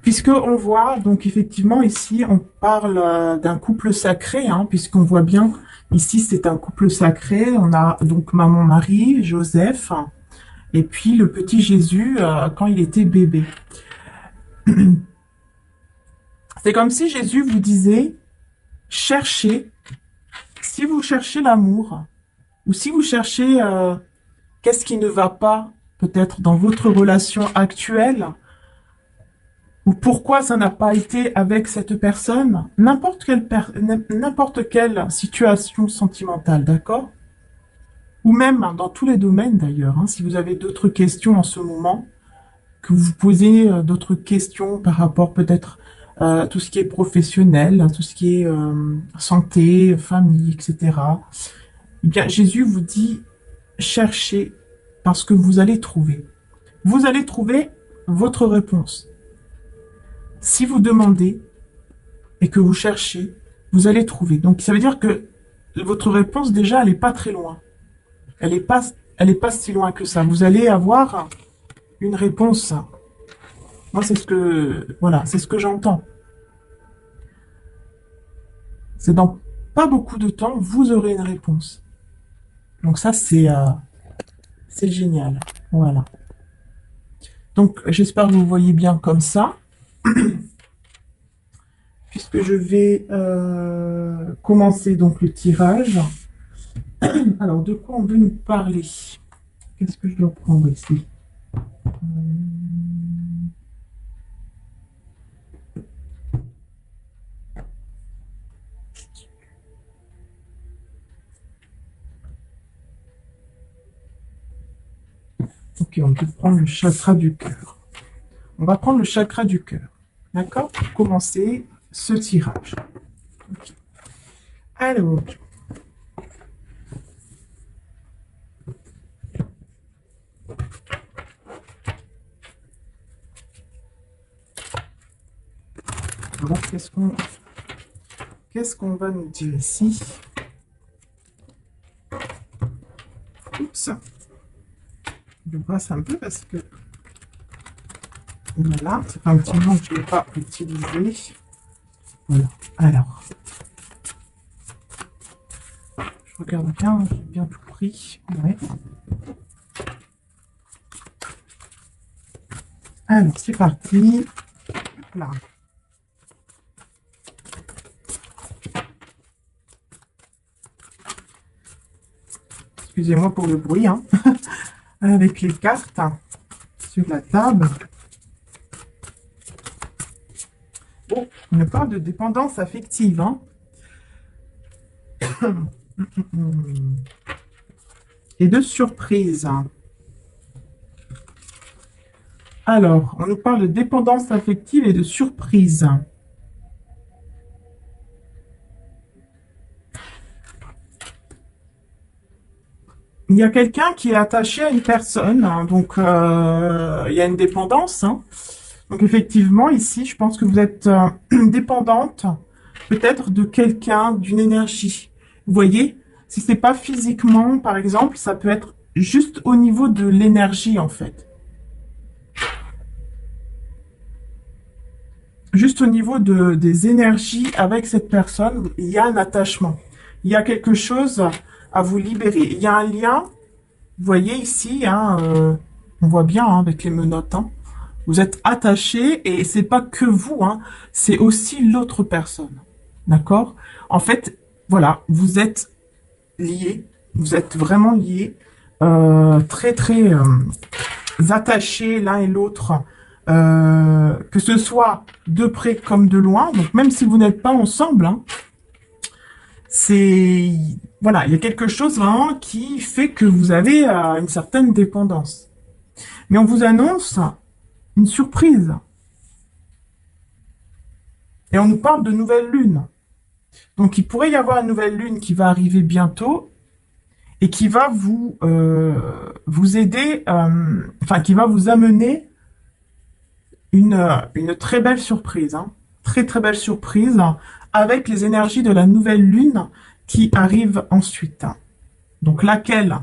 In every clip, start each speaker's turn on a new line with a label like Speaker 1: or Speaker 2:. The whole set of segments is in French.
Speaker 1: Puisque on voit, donc effectivement, ici, on parle d'un couple sacré, hein, puisqu'on voit bien, ici, c'est un couple sacré. On a donc maman-Marie, Joseph, et puis le petit Jésus quand il était bébé. C'est comme si Jésus vous disait, cherchez, si vous cherchez l'amour, ou si vous cherchez qu'est-ce qui ne va pas, peut-être dans votre relation actuelle, ou pourquoi ça n'a pas été avec cette personne, n'importe quelle situation sentimentale, d'accord? Ou même dans tous les domaines d'ailleurs, hein, si vous avez d'autres questions en ce moment, que vous posez d'autres questions par rapport peut-être à tout ce qui est professionnel, à tout ce qui est santé, famille, etc. Eh bien, Jésus vous dit, cherchez parce que vous allez trouver. Vous allez trouver votre réponse. Si vous demandez et que vous cherchez, vous allez trouver. Donc, ça veut dire que votre réponse, déjà, elle n'est pas très loin. Elle est pas si loin que ça. Vous allez avoir une réponse. Moi, voilà, c'est ce que j'entends. C'est dans pas beaucoup de temps, vous aurez une réponse. Donc ça, c'est génial. Voilà. Donc, j'espère que vous voyez bien comme ça. Puisque je vais commencer donc le tirage. Alors, de quoi on veut nous parler? Qu'est-ce que je dois prendre ici? Ok, on peut prendre le chakra du cœur. On va prendre le chakra du cœur. D'accord? Pour commencer ce tirage. Okay. Alors. Alors, qu'est-ce qu'on va nous dire ici? Oups. Je brasse un peu parce que voilà, c'est un petit moment que je ne l'ai pas utilisé. Voilà. Alors, je regarde bien, j'ai bien tout pris. Ouais. Alors, c'est parti. Là. Excusez-moi pour le bruit, hein. Avec les cartes sur la table. Bon, on parle de dépendance affective, hein. Et de surprise. Alors, on nous parle de dépendance affective et de surprise. Il y a quelqu'un qui est attaché à une personne, hein, donc il y a une dépendance, hein. Donc effectivement, ici, je pense que vous êtes dépendante peut-être de quelqu'un, d'une énergie. Vous voyez, si c'est pas physiquement, par exemple, ça peut être juste au niveau de l'énergie, en fait. Juste au niveau des énergies avec cette personne, il y a un attachement. Il y a quelque chose à vous libérer. Il y a un lien, vous voyez ici, hein, on voit bien hein, avec les menottes, hein. Vous êtes attaché et c'est pas que vous, hein, c'est aussi l'autre personne. D'accord? En fait, voilà, vous êtes liés, vous êtes vraiment liés, très très attachés l'un et l'autre, que ce soit de près comme de loin. Donc même si vous n'êtes pas ensemble, hein, c'est voilà, il y a quelque chose vraiment qui fait que vous avez une certaine dépendance. Mais on vous annonce une surprise. Et on nous parle de nouvelle lune. Donc il pourrait y avoir une nouvelle lune qui va arriver bientôt et qui va vous aider, enfin qui va vous amener une très belle surprise, hein. Très très belle surprise avec les énergies de la nouvelle lune qui arrive ensuite. Donc laquelle?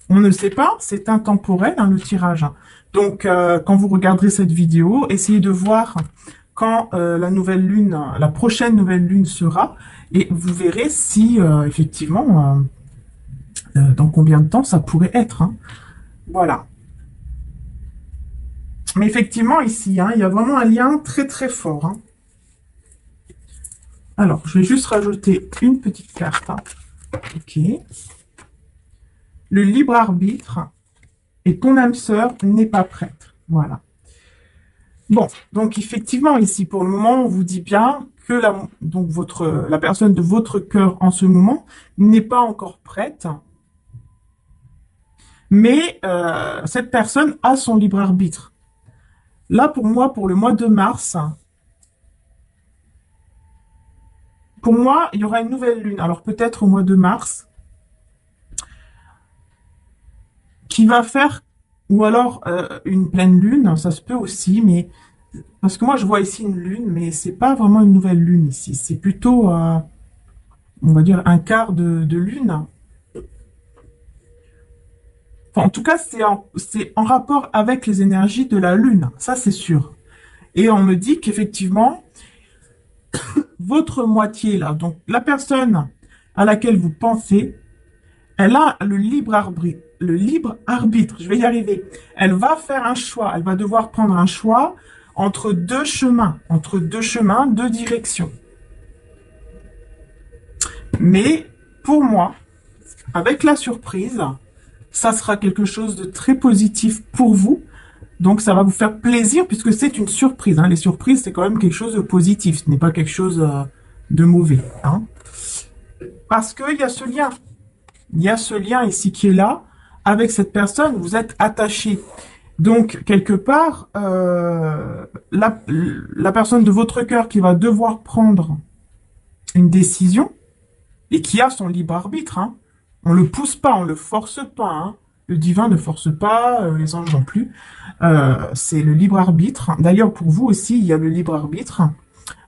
Speaker 1: On ne sait pas, c'est intemporel hein, le tirage. Donc quand vous regarderez cette vidéo, essayez de voir quand la nouvelle lune, la prochaine nouvelle lune sera, et vous verrez si effectivement dans combien de temps ça pourrait être. Hein. Voilà. Mais effectivement ici, hein, il y a vraiment un lien très très fort. Hein. Alors, je vais juste rajouter une petite carte. Hein. Ok. Le libre arbitre et ton âme sœur n'est pas prête. Voilà. Bon, donc effectivement ici, pour le moment, on vous dit bien que la personne de votre cœur en ce moment n'est pas encore prête. Mais cette personne a son libre arbitre. Là, pour moi, pour le mois de mars, pour moi, il y aura une nouvelle lune. Alors peut-être au mois de mars, qui va faire, ou alors une pleine lune, ça se peut aussi, mais parce que moi je vois ici une lune, mais c'est pas vraiment une nouvelle lune ici. C'est plutôt, on va dire, un quart de lune. Enfin, en tout cas, c'est en rapport avec les énergies de la lune, ça c'est sûr. Et on me dit qu'effectivement, votre moitié là, donc la personne à laquelle vous pensez, elle a le libre arbitre, je vais y arriver. Elle va faire un choix, elle va devoir prendre un choix entre deux chemins, deux directions. Mais pour moi, avec la surprise, ça sera quelque chose de très positif pour vous. Donc ça va vous faire plaisir puisque c'est une surprise. Hein. Les surprises, c'est quand même quelque chose de positif, ce n'est pas quelque chose de mauvais. Hein. Parce qu'il y a ce lien. Il y a ce lien ici qui est là. Avec cette personne, vous êtes attaché. Donc, quelque part, la personne de votre cœur qui va devoir prendre une décision et qui a son libre arbitre, hein, on le pousse pas, on le force pas. Hein. Le divin ne force pas, les anges non plus. C'est le libre arbitre. D'ailleurs, pour vous aussi, il y a le libre arbitre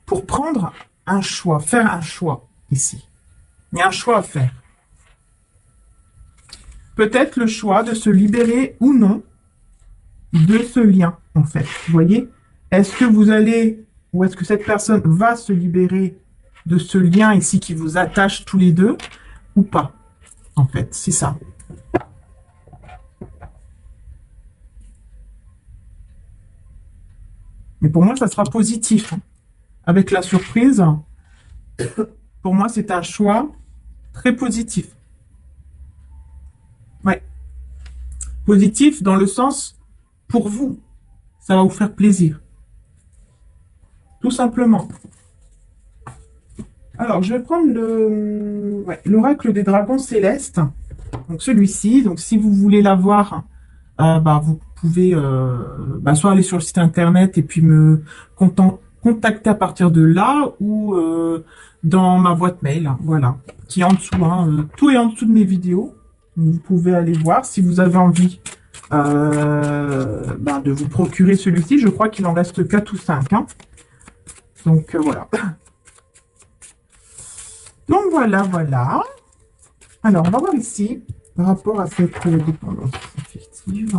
Speaker 1: pour prendre un choix, faire un choix ici. Il y a un choix à faire. Peut-être le choix de se libérer ou non de ce lien, en fait. Vous voyez? Est-ce que vous allez, ou est-ce que cette personne va se libérer de ce lien ici qui vous attache tous les deux, ou pas? En fait, c'est ça. Mais pour moi, ça sera positif. Hein. Avec la surprise, pour moi, c'est un choix très positif. Ouais. Positif dans le sens, pour vous, ça va vous faire plaisir. Tout simplement. Alors, je vais prendre l'oracle des dragons célestes. Donc, celui-ci. Donc, si vous voulez l'avoir, vous pouvez soit aller sur le site internet et puis me contacter à partir de là ou dans ma boîte mail. Voilà. Qui est en dessous. Hein, tout est en dessous de mes vidéos. Donc, vous pouvez aller voir si vous avez envie de vous procurer celui-ci. Je crois qu'il en reste 4 ou 5. Hein. Donc, voilà. Donc voilà. Alors, on va voir ici, par rapport à cette dépendance affective.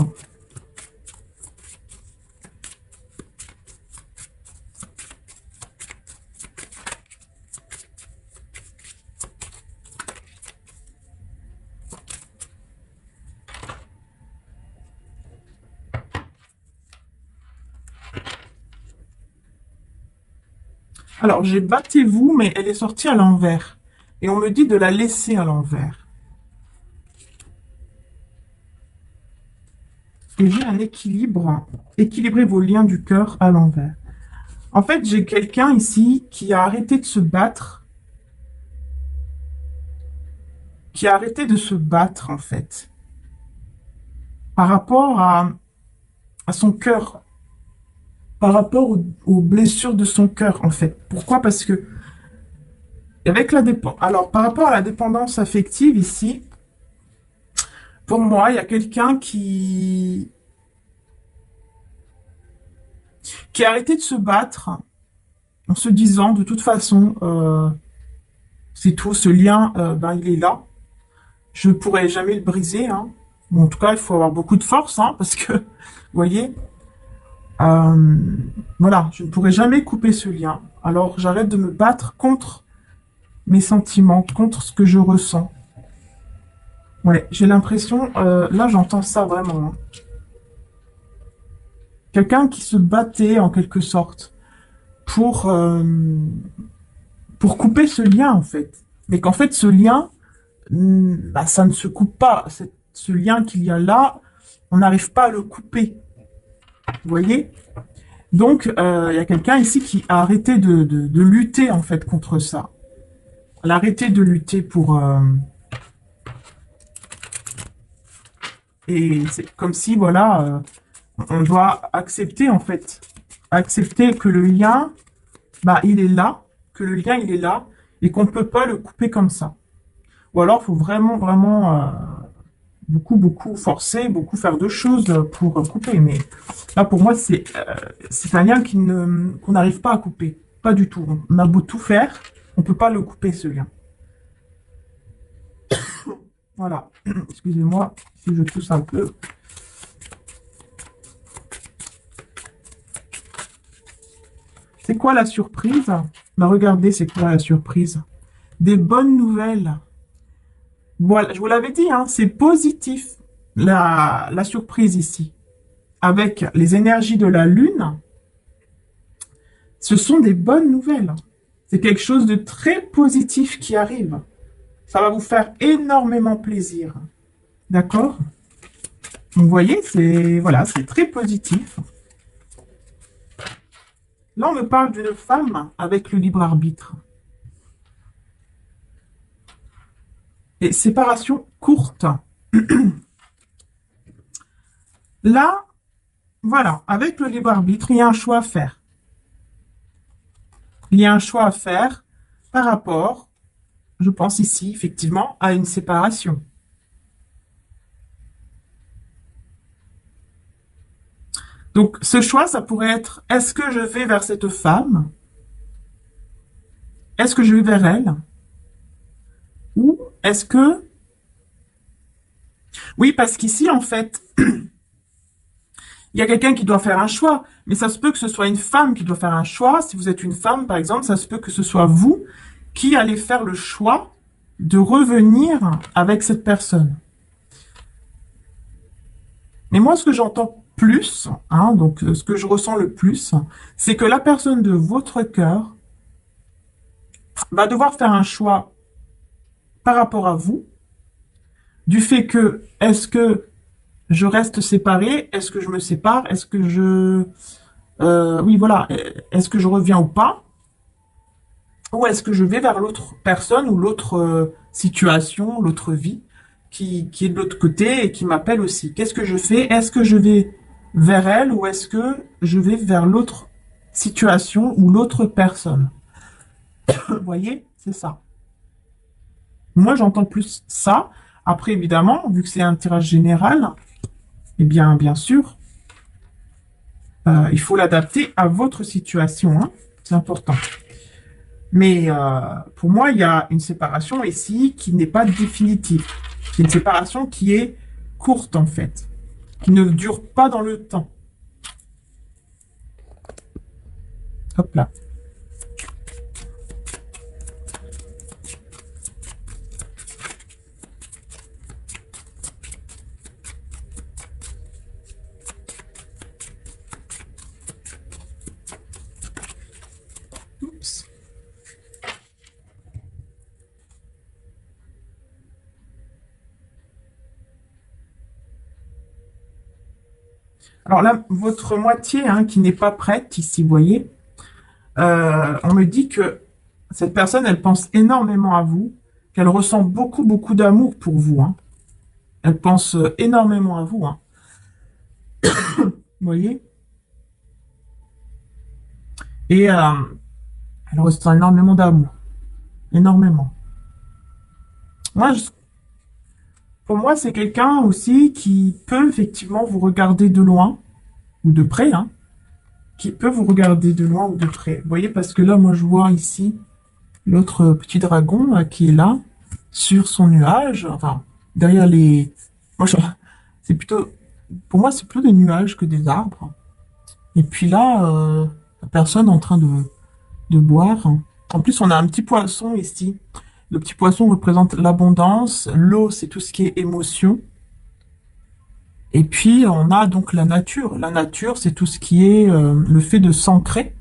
Speaker 1: Alors, j'ai battez-vous, mais elle est sortie à l'envers. Et on me dit de la laisser à l'envers. Et j'ai un équilibre. Équilibrez vos liens du cœur à l'envers. En fait, j'ai quelqu'un ici qui a arrêté de se battre. Qui a arrêté de se battre, en fait. Par rapport à son cœur. Par rapport aux blessures de son cœur, en fait. Pourquoi? Parce que alors, par rapport à la dépendance affective ici, pour moi, il y a quelqu'un qui a arrêté de se battre en se disant, de toute façon, c'est tout, ce lien, il est là. Je ne pourrai jamais le briser. Hein. En tout cas, il faut avoir beaucoup de force, hein, parce que, vous voyez, Voilà, je ne pourrai jamais couper ce lien. Alors j'arrête de me battre contre mes sentiments, contre ce que je ressens. Ouais, j'ai l'impression, là j'entends ça vraiment, hein. Quelqu'un qui se battait en quelque sorte pour, euh, pour couper ce lien en fait. Mais qu'en fait ce lien, bah, ça ne se coupe pas. Ce lien qu'il y a là, on n'arrive pas à le couper. Vous voyez? Donc il y a quelqu'un ici qui a arrêté de lutter en fait contre ça. Elle a arrêté de lutter pour... et c'est comme si, voilà, on doit accepter en fait. Accepter que le lien, bah, il est là, que le lien, il est là, et qu'on ne peut pas le couper comme ça. Ou alors, il faut vraiment, vraiment beaucoup forcer, beaucoup faire de choses pour couper. Mais là, pour moi, c'est un lien qu'on n'arrive pas à couper. Pas du tout. On a beau tout faire, on peut pas le couper, ce lien. Voilà. Excusez-moi si je tousse un peu. C'est quoi la surprise? Bah, regardez, c'est quoi la surprise? Des bonnes nouvelles. Voilà, je vous l'avais dit, hein, c'est positif, la surprise ici. Avec les énergies de la Lune, ce sont des bonnes nouvelles. C'est quelque chose de très positif qui arrive. Ça va vous faire énormément plaisir. D'accord? Vous voyez, voilà, c'est très positif. Là, on me parle d'une femme avec le libre arbitre. Et séparation courte. Là, voilà, avec le libre arbitre, il y a un choix à faire. Il y a un choix à faire par rapport, je pense ici, effectivement, à une séparation. Donc, ce choix, ça pourrait être, est-ce que je vais vers cette femme? Est-ce que je vais vers elle? Ou est-ce que... Oui, parce qu'ici, en fait, il y a quelqu'un qui doit faire un choix, mais ça se peut que ce soit une femme qui doit faire un choix. Si vous êtes une femme, par exemple, ça se peut que ce soit vous qui allez faire le choix de revenir avec cette personne. Mais moi, ce que j'entends plus, hein, donc ce que je ressens le plus, c'est que la personne de votre cœur va devoir faire un choix par rapport à vous, du fait que est-ce que je reste séparée, est-ce que je me sépare, est-ce que oui voilà, est-ce que je reviens ou pas, ou est-ce que je vais vers l'autre personne ou l'autre situation, l'autre vie qui est de l'autre côté et qui m'appelle aussi. Qu'est-ce que je fais? Est-ce que je vais vers elle ou est-ce que je vais vers l'autre situation ou l'autre personne? Vous voyez, c'est ça. Moi, j'entends plus ça. Après, évidemment, vu que c'est un tirage général, eh bien sûr, il faut l'adapter à votre situation, hein. C'est important. Mais pour moi, il y a une séparation ici qui n'est pas définitive. C'est une séparation qui est courte, en fait, qui ne dure pas dans le temps. Hop là. Oups. Alors là, votre moitié, hein, qui n'est pas prête, ici, vous voyez, on me dit que cette personne, elle pense énormément à vous, qu'elle ressent beaucoup d'amour pour vous, hein. Elle pense énormément à vous, hein. Vous voyez? Et elle ressent énormément d'amour. Énormément. Moi, pour moi, c'est quelqu'un aussi qui peut effectivement vous regarder de loin ou de près, hein, qui peut vous regarder de loin ou de près. Vous voyez, parce que là, moi, je vois ici l'autre petit dragon qui est là, sur son nuage, enfin, derrière les... Moi, c'est plutôt... Pour moi, c'est plutôt des nuages que des arbres. Et puis là, La personne en train de boire. En plus, on a un petit poisson ici. Le petit poisson représente l'abondance. L'eau, c'est tout ce qui est émotion. Et puis, on a donc la nature. La nature, c'est tout ce qui est le fait de s'ancrer,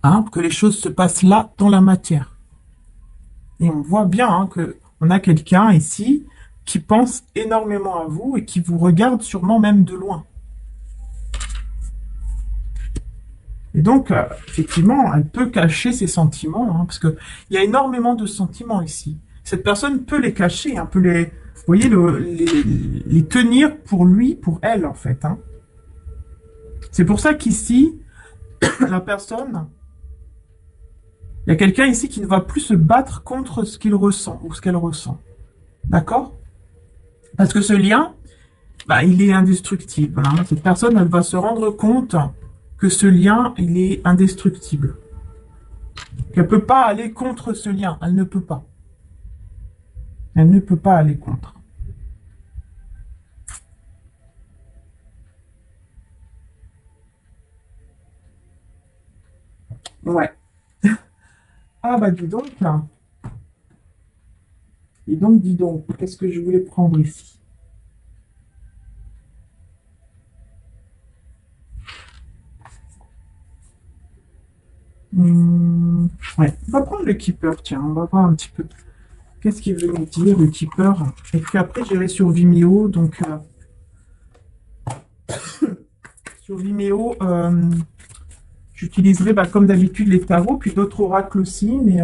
Speaker 1: hein, que les choses se passent là, dans la matière. Et on voit bien hein, que on a quelqu'un ici qui pense énormément à vous et qui vous regarde sûrement même de loin. Et donc, effectivement, elle peut cacher ses sentiments, hein, parce que il y a énormément de sentiments ici. Cette personne peut les cacher, hein, peut les, vous voyez, les tenir pour lui, pour elle, en fait. Hein. C'est pour ça qu'ici, la personne, il y a quelqu'un ici qui ne va plus se battre contre ce qu'il ressent ou ce qu'elle ressent. D'accord? Parce que ce lien, bah, il est indestructible. Hein. Cette personne, elle va se rendre compte que ce lien, il est indestructible. Qu'elle ne peut pas aller contre ce lien. Elle ne peut pas. Elle ne peut pas aller contre. Ouais. Ah bah dis donc. Là. Dis donc. Qu'est-ce que je voulais prendre ici? Ouais. On va prendre le keeper, tiens. On va voir un petit peu. Qu'est-ce qu'il veut nous dire, le keeper? Et puis après, j'irai sur Vimeo. Donc, sur Vimeo, j'utiliserai bah, comme d'habitude les tarots, puis d'autres oracles aussi. Mais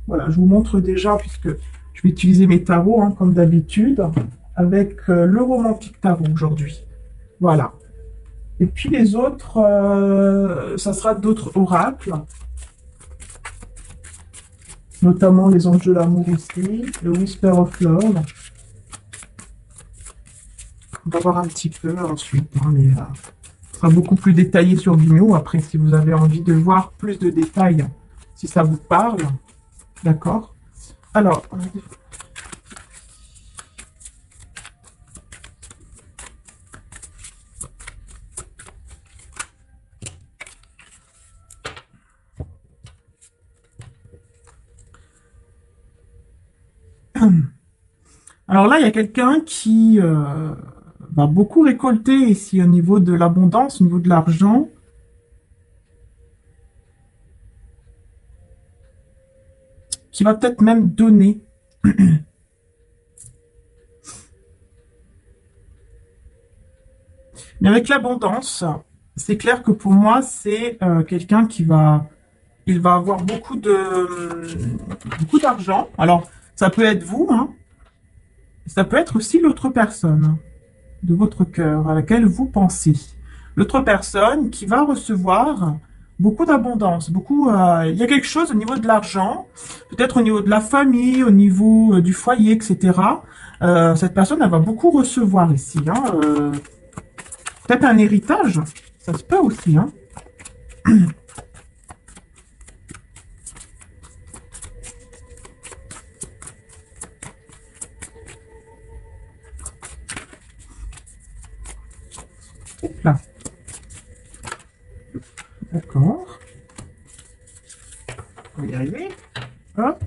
Speaker 1: voilà, je vous montre déjà, puisque je vais utiliser mes tarots, hein, comme d'habitude, avec le romantique tarot aujourd'hui. Voilà. Et puis les autres, ça sera d'autres oracles, notamment les anges de l'amour aussi, le Whisper of Love. On va voir un petit peu ensuite, hein, mais ce sera beaucoup plus détaillé sur Vimeo. Après, si vous avez envie de voir plus de détails, si ça vous parle, d'accord. Alors, alors là, il y a quelqu'un qui va beaucoup récolter ici au niveau de l'abondance, au niveau de l'argent. Qui va peut-être même donner. Mais avec l'abondance, c'est clair que pour moi, c'est quelqu'un qui va, il va avoir beaucoup d'argent. Alors, ça peut être vous, hein. Ça peut être aussi l'autre personne de votre cœur à laquelle vous pensez. L'autre personne qui va recevoir beaucoup d'abondance, il y a quelque chose au niveau de l'argent, peut-être au niveau de la famille, au niveau du foyer, etc. Cette personne, elle va beaucoup recevoir ici. Hein, peut-être un héritage, ça se peut aussi. Hein. Là. D'accord. On va y arriver. Hop.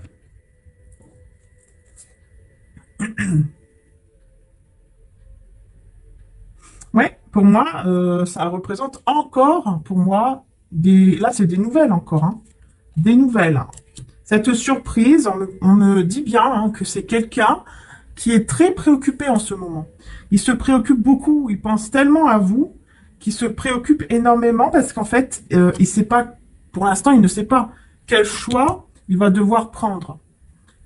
Speaker 1: Ouais, pour moi, ça représente encore, pour moi, là c'est des nouvelles encore, hein. Des nouvelles. Cette surprise, on me dit bien hein, que c'est quelqu'un qui est très préoccupé en ce moment. Il se préoccupe beaucoup, il pense tellement à vous, qu'il se préoccupe énormément parce qu'en fait, il sait pas, pour l'instant, il ne sait pas quel choix il va devoir prendre.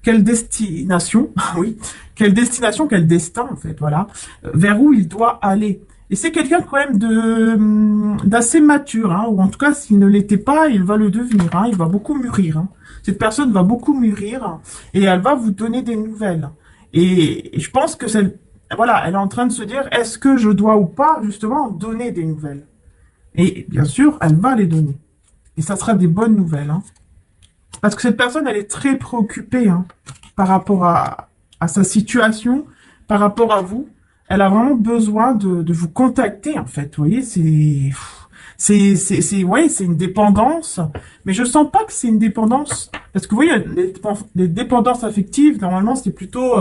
Speaker 1: Quelle destination, oui, quelle destination, quel destin en fait, voilà, vers où il doit aller. Et c'est quelqu'un quand même d'assez mature, hein, ou en tout cas s'il ne l'était pas, il va le devenir, hein, il va beaucoup mûrir. Hein. Cette personne va beaucoup mûrir et elle va vous donner des nouvelles. Et je pense que voilà, elle est en train de se dire, est-ce que je dois ou pas justement donner des nouvelles? Et bien sûr, elle va les donner. Et ça sera des bonnes nouvelles. Hein. Parce que cette personne, elle est très préoccupée hein, par rapport à sa situation, par rapport à vous. Elle a vraiment besoin de vous contacter, en fait. Vous voyez, Ouais, c'est une dépendance, mais je sens pas que c'est une dépendance, parce que vous voyez, les dépendances affectives, normalement, c'est plutôt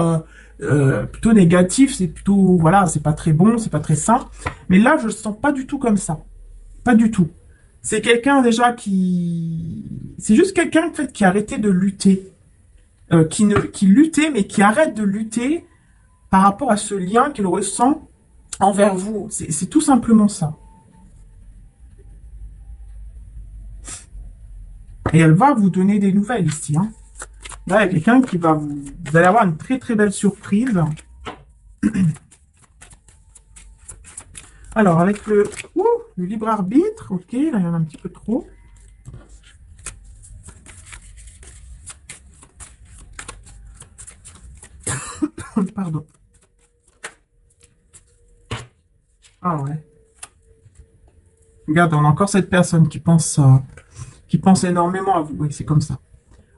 Speaker 1: négatif, c'est plutôt, voilà, c'est pas très bon, c'est pas très sain, mais là, je le sens pas du tout comme ça, pas du tout. C'est quelqu'un déjà c'est juste quelqu'un en fait qui a arrêté de lutter, qui luttait, mais qui arrête de lutter par rapport à ce lien qu'il ressent envers vous. C'est tout simplement ça. Et elle va vous donner des nouvelles ici, hein. Là, il y a quelqu'un qui va vous... Vous allez avoir une très très belle surprise. Alors, avec le libre arbitre, ok, là, il y en a un petit peu trop. Pardon. Ah ouais. Regarde, on a encore cette personne qui pense énormément à vous. Oui, c'est comme ça.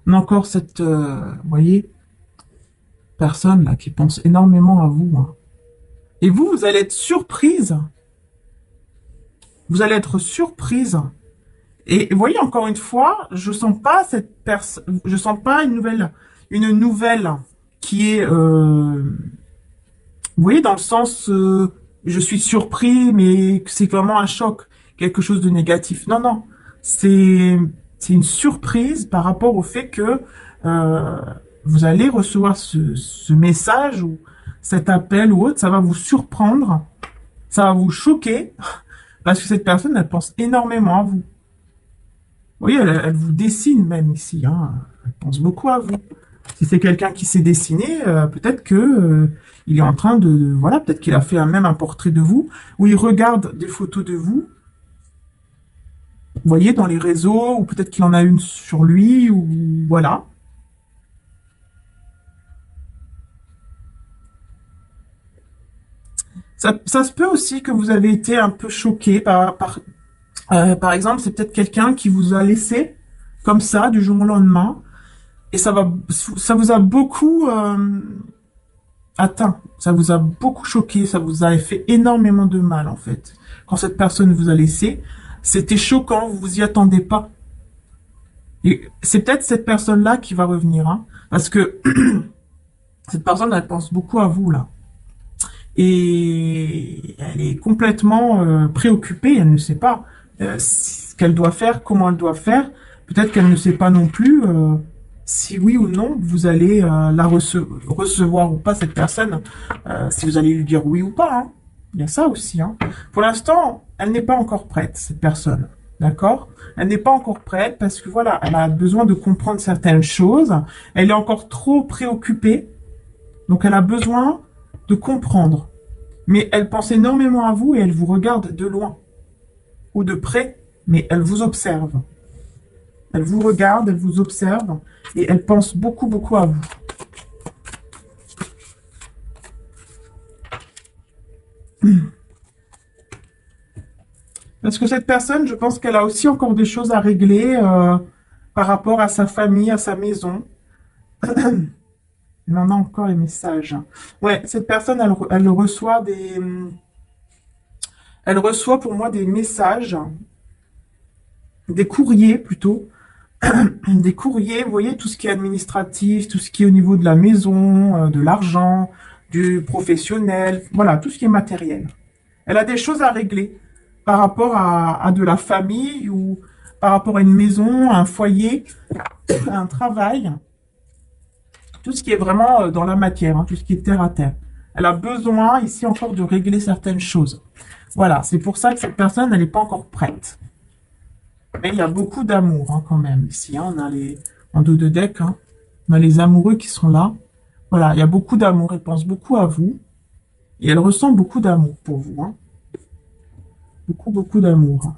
Speaker 1: On a encore cette, vous voyez, personne là qui pense énormément à vous, hein. Et vous allez être surprise. Vous allez être surprise. Et vous voyez, encore une fois, je sens pas cette personne, je sens pas une nouvelle qui est, vous voyez, dans le sens, je suis surpris, mais que c'est vraiment un choc, quelque chose de négatif. Non, non, c'est, c'est une surprise par rapport au fait que euh, vous allez recevoir ce message ou cet appel ou autre, ça va vous surprendre, ça va vous choquer, parce que cette personne, elle pense énormément à vous. Oui, elle vous dessine même ici, hein. Elle pense beaucoup à vous. Si c'est quelqu'un qui s'est dessiné, peut-être que il est en train voilà, peut-être qu'il a fait même un portrait de vous, où il regarde des photos de vous, vous voyez, dans les réseaux, ou peut-être qu'il en a une sur lui, ou voilà. Ça se peut aussi que vous avez été un peu choqué par exemple, c'est peut-être quelqu'un qui vous a laissé comme ça du jour au lendemain, et ça vous a beaucoup atteint, ça vous a beaucoup choqué, ça vous a fait énormément de mal en fait. Quand cette personne vous a laissé, c'était choquant, vous vous y attendez pas. Et c'est peut-être cette personne-là qui va revenir, hein, parce que cette personne, elle pense beaucoup à vous là, et elle est complètement préoccupée, elle ne sait pas ce qu'elle doit faire, comment elle doit faire. Peut-être qu'elle ne sait pas non plus si oui ou non vous allez recevoir ou pas cette personne, si vous allez lui dire oui ou pas, hein. Il y a ça aussi, hein. Pour l'instant, elle n'est pas encore prête, cette personne. D'accord? Elle n'est pas encore prête parce que voilà, elle a besoin de comprendre certaines choses. Elle est encore trop préoccupée. Donc elle a besoin de comprendre. Mais elle pense énormément à vous et elle vous regarde de loin ou de près, mais elle vous observe. Elle vous regarde, elle vous observe et elle pense beaucoup, beaucoup à vous. Parce que cette personne, je pense qu'elle a aussi encore des choses à régler par rapport à sa famille, à sa maison. Il en a encore les messages. Ouais, cette personne, elle reçoit elle reçoit pour moi des messages, des courriers plutôt, des courriers, vous voyez, tout ce qui est administratif, tout ce qui est au niveau de la maison, de l'argent, du professionnel, voilà, tout ce qui est matériel. Elle a des choses à régler par rapport à de la famille ou par rapport à une maison, à un foyer, à un travail, tout ce qui est vraiment dans la matière, hein, tout ce qui est terre à terre. Elle a besoin ici encore de régler certaines choses. Voilà, c'est pour ça que cette personne, elle n'est pas encore prête. Mais il y a beaucoup d'amour hein, quand même ici, hein. On a en dos de deck, hein, on a les amoureux qui sont là. Voilà, il y a beaucoup d'amour. Elle pense beaucoup à vous et elle ressent beaucoup d'amour pour vous, hein. Beaucoup, beaucoup d'amour.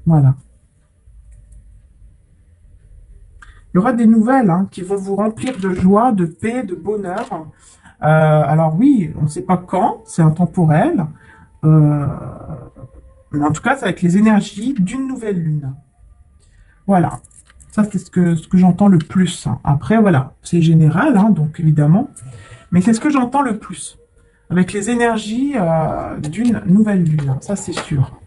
Speaker 1: Voilà. Il y aura des nouvelles hein, qui vont vous remplir de joie, de paix, de bonheur. Alors oui, on ne sait pas quand, c'est intemporel. Euh, mais en tout cas, c'est avec les énergies d'une nouvelle lune. Voilà. Ça, c'est ce que j'entends le plus, hein. Après, voilà, c'est général, hein, donc évidemment. Mais c'est ce que j'entends le plus. Avec les énergies d'une nouvelle lune. Ça, c'est sûr.